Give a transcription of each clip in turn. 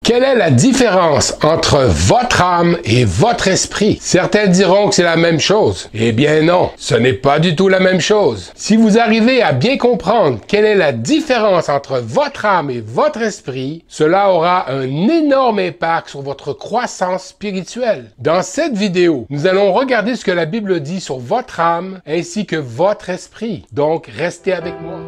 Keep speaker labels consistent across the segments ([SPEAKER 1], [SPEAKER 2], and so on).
[SPEAKER 1] Quelle est la différence entre votre âme et votre esprit? Certains diront que c'est la même chose. Eh bien non, ce n'est pas du tout la même chose. Si vous arrivez à bien comprendre quelle est la différence entre votre âme et votre esprit, cela aura un énorme impact sur votre croissance spirituelle. Dans cette vidéo, nous allons regarder ce que la Bible dit sur votre âme ainsi que votre esprit. Donc, restez avec moi.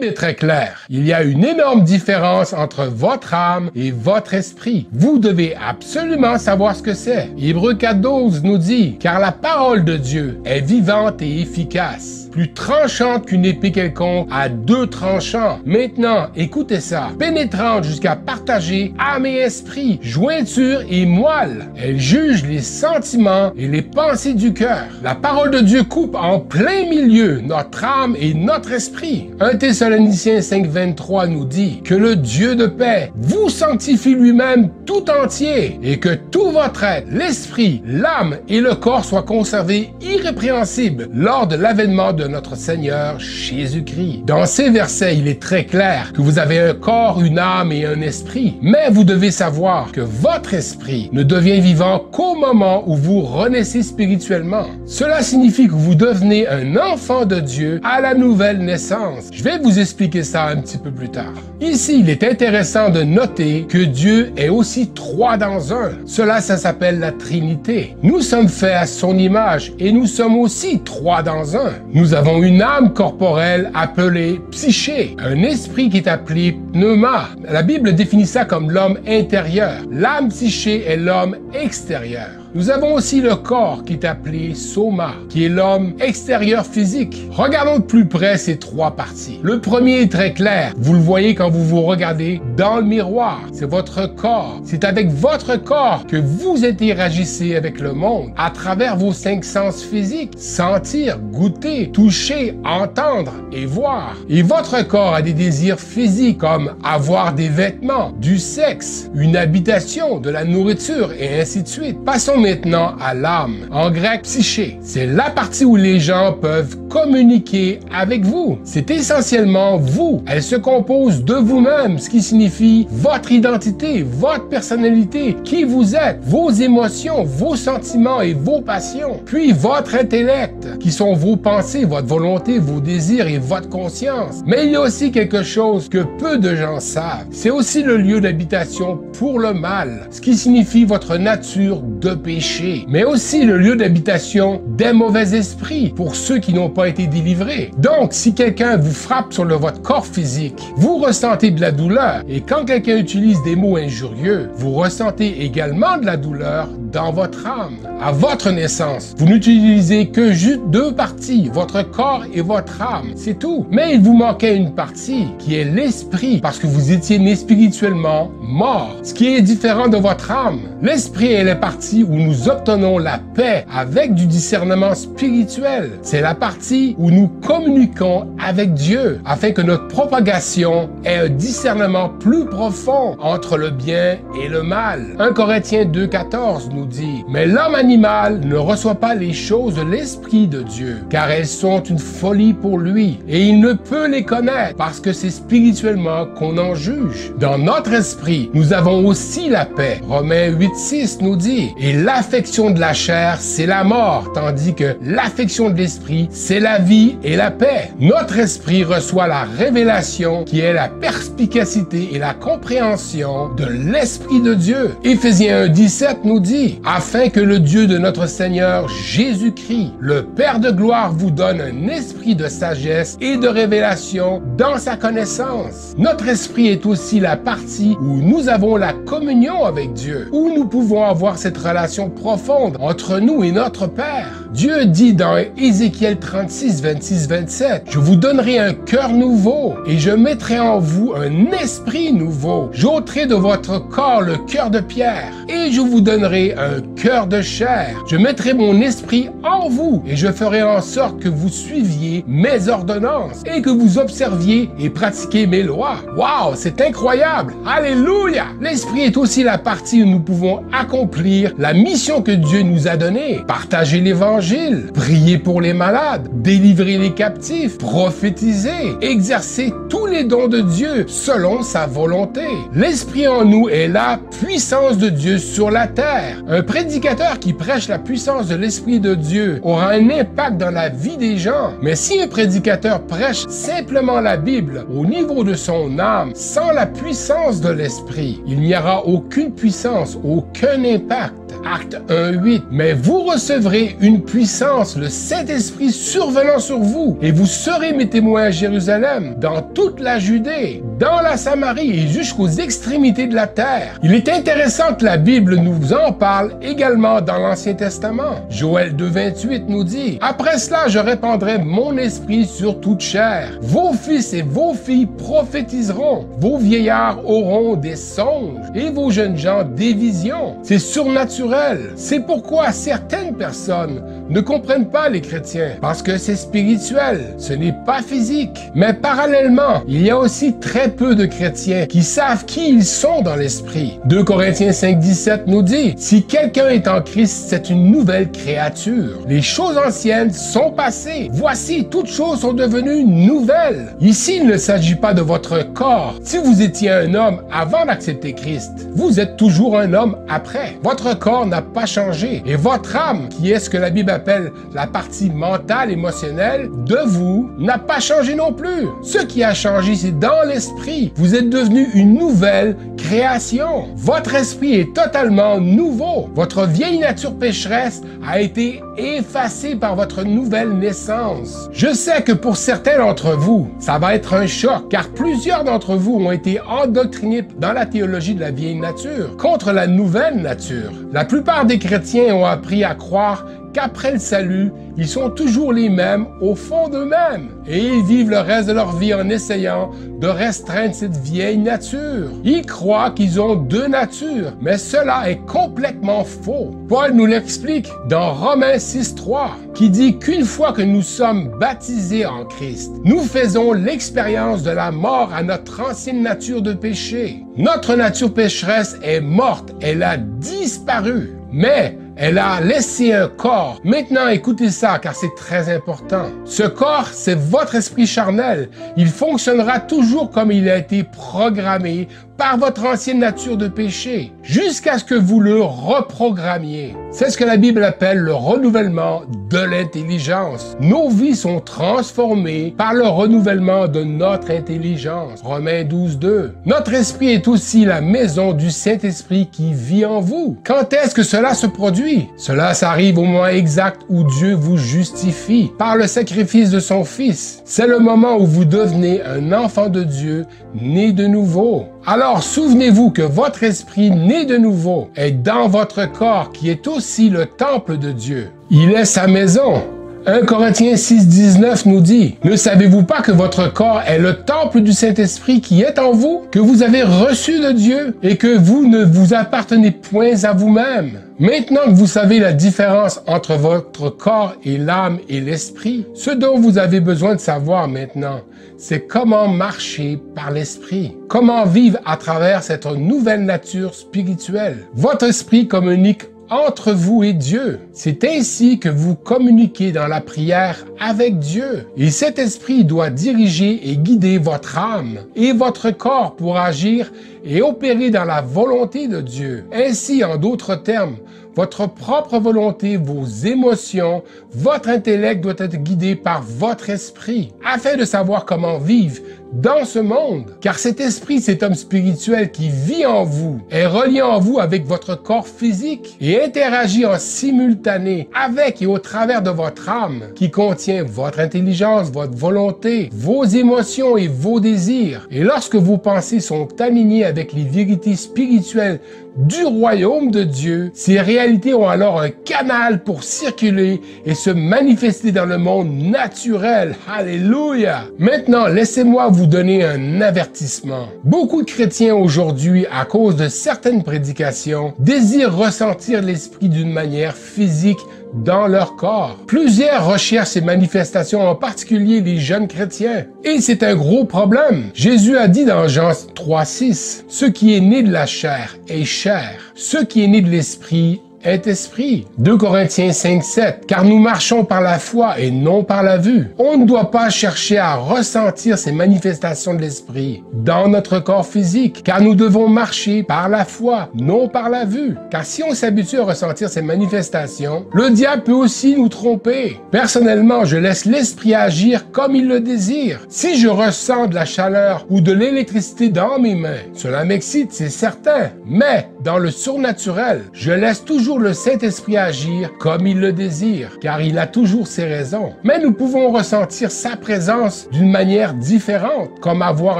[SPEAKER 1] Est très clair. Il y a une énorme différence entre votre âme et votre esprit. Vous devez absolument savoir ce que c'est. Hébreux 4:12 nous dit, « Car la parole de Dieu est vivante et efficace, plus tranchante qu'une épée quelconque à deux tranchants. Maintenant, écoutez ça, pénétrante jusqu'à partager âme et esprit, jointure et moelle. Elle juge les sentiments et les pensées du cœur. La parole de Dieu coupe en plein milieu notre âme et notre esprit. 1 Thessaloniciens 5:23 nous dit que le Dieu de paix vous sanctifie lui-même tout entier et que tout votre être, l'esprit, l'âme et le corps soient conservés irrépréhensibles lors de l'avènement de notre Seigneur Jésus-Christ. Dans ces versets, il est très clair que vous avez un corps, une âme et un esprit. Mais vous devez savoir que votre esprit ne devient vivant qu'au moment où vous renaissez spirituellement. Cela signifie que vous devenez un enfant de Dieu à la nouvelle naissance. Je vais vous expliquer ça un petit peu plus tard. Ici, il est intéressant de noter que Dieu est aussi trois dans un. Cela, ça s'appelle la Trinité. Nous sommes faits à son image et nous sommes aussi trois dans un. Nous avons une âme corporelle appelée psyché, un esprit qui est appelé pneuma. La Bible définit ça comme l'homme intérieur. L'âme psyché est l'homme extérieur. Nous avons aussi le corps qui est appelé soma, qui est l'homme extérieur physique. Regardons de plus près ces trois parties. Le premier est très clair. Vous le voyez quand vous vous regardez dans le miroir. C'est votre corps. C'est avec votre corps que vous interagissez avec le monde à travers vos cinq sens physiques. Sentir, goûter, toucher, entendre et voir. Et votre corps a des désirs physiques comme avoir des vêtements, du sexe, une habitation, de la nourriture et ainsi de suite. Passons maintenant à l'âme, en grec psyché. C'est la partie où les gens peuvent communiquer avec vous. C'est essentiellement vous. Elle se compose de vous-même, ce qui signifie votre identité, votre personnalité, qui vous êtes, vos émotions, vos sentiments et vos passions. Puis votre intellect, qui sont vos pensées, votre volonté, vos désirs et votre conscience. Mais il y a aussi quelque chose que peu de gens savent. C'est aussi le lieu d'habitation pour le mal, ce qui signifie votre nature de péché, mais aussi le lieu d'habitation des mauvais esprits pour ceux qui n'ont pas été délivrés. Donc, si quelqu'un vous frappe sur votre corps physique, vous ressentez de la douleur. Et quand quelqu'un utilise des mots injurieux, vous ressentez également de la douleur dans votre âme. À votre naissance, vous n'utilisez que juste deux parties, votre corps et votre âme. C'est tout. Mais il vous manquait une partie qui est l'esprit parce que vous étiez né spirituellement mort. Ce qui est différent de votre âme. L'esprit est la partie où nous obtenons la paix avec du discernement spirituel. C'est la partie où nous communiquons avec Dieu afin que notre propagation ait un discernement plus profond entre le bien et le mal. 1 Corinthiens 2:14 nous dit, « Mais l'homme animal ne reçoit pas les choses de l'Esprit de Dieu, car elles sont une folie pour lui, et il ne peut les connaître parce que c'est spirituellement qu'on en juge. Dans notre esprit, nous avons aussi la paix. » Romains 8:6 nous dit, « Et l'affection de la chair, c'est la mort, tandis que l'affection de l'esprit, c'est la vie et la paix. » Notre esprit reçoit la révélation qui est la perspicacité et la compréhension de l'Esprit de Dieu. Éphésiens 1:17 nous dit, « Afin que le Dieu de notre Seigneur Jésus-Christ, le Père de gloire, vous donne un esprit de sagesse et de révélation dans sa connaissance. » Notre esprit est aussi la partie où nous avons la communion avec Dieu, où nous pouvons avoir cette relation profonde entre nous et notre Père. Dieu dit dans Ézéchiel 36, 26, 27, « Je vous donnerai un cœur nouveau et je mettrai en vous un esprit nouveau. J'ôterai de votre corps le cœur de pierre et je vous donnerai un cœur de chair. Je mettrai mon esprit en vous et je ferai en sorte que vous suiviez mes ordonnances et que vous observiez et pratiquiez mes lois. Wow, c'est incroyable! Alléluia! L'esprit est aussi la partie où nous pouvons accomplir la mission que Dieu nous a donnée. Partager l'évangile, prier pour les malades, délivrer les captifs, prophétiser, exercer tous les dons de Dieu selon sa volonté. L'esprit en nous est la puissance de Dieu sur la terre. Un prédicateur qui prêche la puissance de l'esprit de Dieu aura un impact dans la vie des gens. Mais si un prédicateur prêche simplement la Bible au niveau de son âme, sans la puissance de l'esprit, il n'y aura aucune puissance, aucun impact. Acte 1:8. Mais vous recevrez une puissance, le Saint-Esprit survenant sur vous, et vous serez mes témoins à Jérusalem, dans toute la Judée, dans la Samarie et jusqu'aux extrémités de la terre. Il est intéressant que la Bible nous en parle également dans l'Ancien Testament. Joël 2:28 nous dit: « Après cela, je répandrai mon esprit sur toute chair. Vos fils et vos filles prophétiseront. Vos vieillards auront des songes et vos jeunes gens des visions. » C'est surnaturel. C'est pourquoi certaines personnes ne comprennent pas les chrétiens, parce que c'est spirituel, ce n'est pas physique. Mais parallèlement, il y a aussi très peu de chrétiens qui savent qui ils sont dans l'esprit. 2 Corinthiens 5:17 nous dit: « Si quelqu'un est en Christ, c'est une nouvelle créature. Les choses anciennes sont passées. Voici, toutes choses sont devenues nouvelles. » Ici, il ne s'agit pas de votre corps. Si vous étiez un homme avant d'accepter Christ, vous êtes toujours un homme après. Votre corps n'a pas changé. Et votre âme, qui est ce que la Bible appelle la partie mentale, émotionnelle de vous, n'a pas changé non plus. Ce qui a changé, c'est dans l'esprit. Vous êtes devenu une nouvelle création. Votre esprit est totalement nouveau. Votre vieille nature pécheresse a été effacée par votre nouvelle naissance. Je sais que pour certains d'entre vous, ça va être un choc, car plusieurs d'entre vous ont été endoctrinés dans la théologie de la vieille nature contre la nouvelle nature. La plupart des chrétiens ont appris à croire qu'après le salut, ils sont toujours les mêmes au fond d'eux-mêmes et ils vivent le reste de leur vie en essayant de restreindre cette vieille nature. Ils croient qu'ils ont deux natures, mais cela est complètement faux. Paul nous l'explique dans Romains 6:3, qui dit qu'une fois que nous sommes baptisés en Christ, nous faisons l'expérience de la mort à notre ancienne nature de péché. Notre nature pécheresse est morte, elle a disparu, mais elle a laissé un corps. Maintenant, écoutez ça, car c'est très important. Ce corps, c'est votre esprit charnel. Il fonctionnera toujours comme il a été programmé par votre ancienne nature de péché, jusqu'à ce que vous le reprogrammiez. C'est ce que la Bible appelle le renouvellement de l'intelligence. Nos vies sont transformées par le renouvellement de notre intelligence. Romains 12:2. Notre esprit est aussi la maison du Saint-Esprit qui vit en vous. Quand est-ce que cela se produit? Cela s'arrive au moment exact où Dieu vous justifie par le sacrifice de son Fils. C'est le moment où vous devenez un enfant de Dieu, né de nouveau. Alors, souvenez-vous que votre esprit né de nouveau est dans votre corps qui est aussi le temple de Dieu. Il est sa maison. 1 Corinthiens 6:19 nous dit: « Ne savez-vous pas que votre corps est le temple du Saint-Esprit qui est en vous, que vous avez reçu de Dieu et que vous ne vous appartenez point à vous-même? » Maintenant que vous savez la différence entre votre corps et l'âme et l'esprit, ce dont vous avez besoin de savoir maintenant, c'est comment marcher par l'esprit, comment vivre à travers cette nouvelle nature spirituelle. Votre esprit communique entre vous et Dieu. C'est ainsi que vous communiquez dans la prière avec Dieu. Et cet esprit doit diriger et guider votre âme et votre corps pour agir et opérer dans la volonté de Dieu. Ainsi, en d'autres termes, votre propre volonté, vos émotions, votre intellect doit être guidé par votre esprit, afin de savoir comment vivre dans ce monde. Car cet esprit, cet homme spirituel qui vit en vous, est relié en vous avec votre corps physique et interagit en simultané avec et au travers de votre âme, qui contient votre intelligence, votre volonté, vos émotions et vos désirs. Et lorsque vos pensées sont alignées avec les vérités spirituelles du royaume de Dieu, ces réalités réalités ont alors un canal pour circuler et se manifester dans le monde naturel. Alléluia! Maintenant, laissez-moi vous donner un avertissement. Beaucoup de chrétiens aujourd'hui, à cause de certaines prédications, désirent ressentir l'esprit d'une manière physique dans leur corps. Plusieurs recherchent ces manifestations, en particulier les jeunes chrétiens. Et c'est un gros problème. Jésus a dit dans Jean 3,6, « Ce qui est né de la chair est chair. Ce qui est né de l'esprit est esprit. » 2 Corinthiens 5,7. Car nous marchons par la foi et non par la vue. On ne doit pas chercher à ressentir ces manifestations de l'esprit dans notre corps physique, car nous devons marcher par la foi, non par la vue. Car si on s'habitue à ressentir ces manifestations, le diable peut aussi nous tromper. Personnellement, je laisse l'esprit agir comme il le désire. Si je ressens de la chaleur ou de l'électricité dans mes mains, cela m'excite, c'est certain. Mais dans le surnaturel, je laisse toujours le Saint-Esprit agir comme il le désire, car il a toujours ses raisons. Mais nous pouvons ressentir sa présence d'une manière différente, comme avoir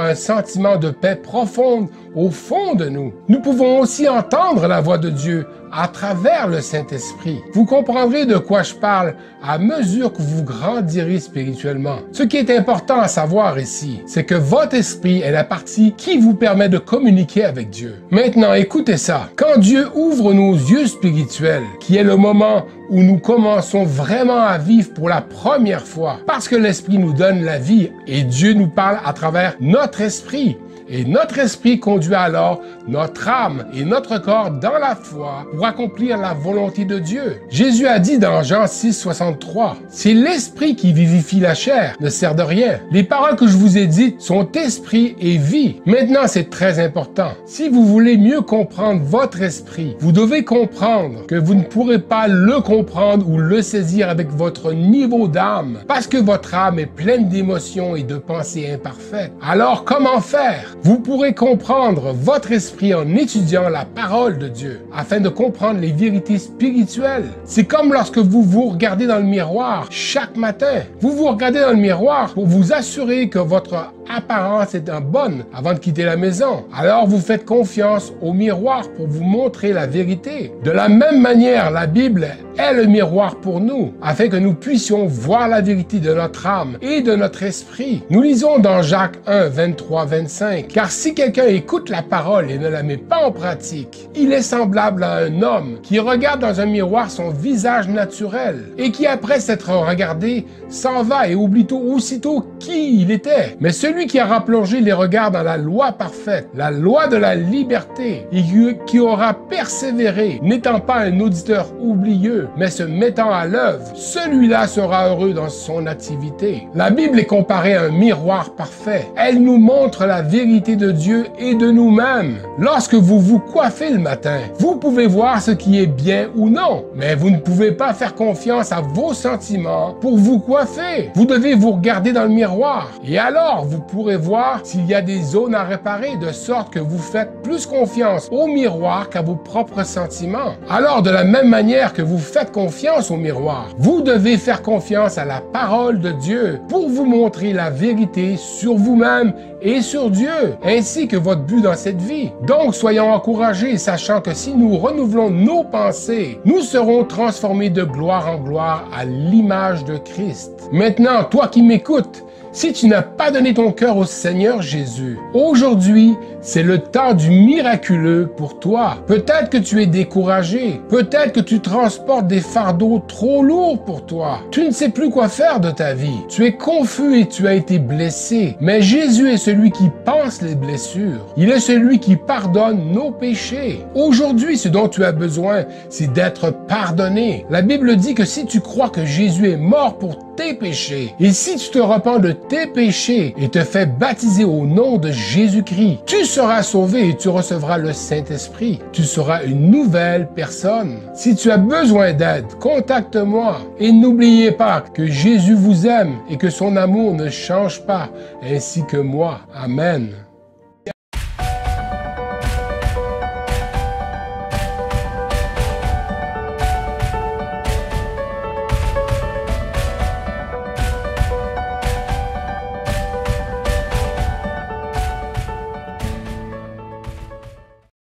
[SPEAKER 1] un sentiment de paix profonde au fond de nous. Nous pouvons aussi entendre la voix de Dieu à travers le Saint-Esprit. Vous comprendrez de quoi je parle à mesure que vous grandirez spirituellement. Ce qui est important à savoir ici, c'est que votre esprit est la partie qui vous permet de communiquer avec Dieu. Maintenant, écoutez ça. Quand Dieu ouvre nos yeux spirituels, qui est le moment où nous commençons vraiment à vivre pour la première fois, parce que l'Esprit nous donne la vie et Dieu nous parle à travers notre esprit. Et notre esprit conduit alors notre âme et notre corps dans la foi pour accomplir la volonté de Dieu. Jésus a dit dans Jean 6,63, « C'est l'esprit qui vivifie la chair, ne sert de rien. Les paroles que je vous ai dites sont esprit et vie. » Maintenant, c'est très important. Si vous voulez mieux comprendre votre esprit, vous devez comprendre que vous ne pourrez pas le comprendre ou le saisir avec votre niveau d'âme, parce que votre âme est pleine d'émotions et de pensées imparfaites. Alors, comment faire? Vous pourrez comprendre votre esprit en étudiant la parole de Dieu, afin de comprendre les vérités spirituelles. C'est comme lorsque vous vous regardez dans le miroir chaque matin. Vous vous regardez dans le miroir pour vous assurer que votre apparence est bonne avant de quitter la maison. Alors vous faites confiance au miroir pour vous montrer la vérité. De la même manière, la Bible est le miroir pour nous, afin que nous puissions voir la vérité de notre âme et de notre esprit. Nous lisons dans Jacques 1, 23-25, « Car si quelqu'un écoute la parole et ne la met pas en pratique, il est semblable à un homme qui regarde dans un miroir son visage naturel et qui, après s'être regardé, s'en va et oublie aussitôt qui il était. Mais celui qui aura plongé les regards dans la loi parfaite, la loi de la liberté, et qui aura persévéré, n'étant pas un auditeur oublieux, mais se mettant à l'œuvre, celui-là sera heureux dans son activité. » La Bible est comparée à un miroir parfait. Elle nous montre la vérité de Dieu et de nous-mêmes. Lorsque vous vous coiffez le matin, vous pouvez voir ce qui est bien ou non, mais vous ne pouvez pas faire confiance à vos sentiments pour vous coiffer. Vous devez vous regarder dans le miroir et alors vous pourrez voir s'il y a des zones à réparer, de sorte que vous faites plus confiance au miroir qu'à vos propres sentiments. Alors, de la même manière que vous faites confiance au miroir, vous devez faire confiance à la parole de Dieu pour vous montrer la vérité sur vous-même et sur Dieu, ainsi que votre but dans cette vie. Donc, soyons encouragés, sachant que si nous renouvelons nos pensées, nous serons transformés de gloire en gloire à l'image de Christ. Maintenant, toi qui m'écoutes, si tu n'as pas donné ton cœur au Seigneur Jésus, aujourd'hui, c'est le temps du miraculeux pour toi. Peut-être que tu es découragé. Peut-être que tu transportes des fardeaux trop lourds pour toi. Tu ne sais plus quoi faire de ta vie. Tu es confus et tu as été blessé. Mais Jésus est celui qui pense les blessures. Il est celui qui pardonne nos péchés. Aujourd'hui, ce dont tu as besoin, c'est d'être pardonné. La Bible dit que si tu crois que Jésus est mort pour tes péchés, et si tu te repens de tes péchés et te fais baptiser au nom de Jésus-Christ, tu seras sauvé et tu recevras le Saint-Esprit. Tu seras une nouvelle personne. Si tu as besoin d'aide, contacte-moi. Et n'oubliez pas que Jésus vous aime et que son amour ne change pas, ainsi que moi. Amen.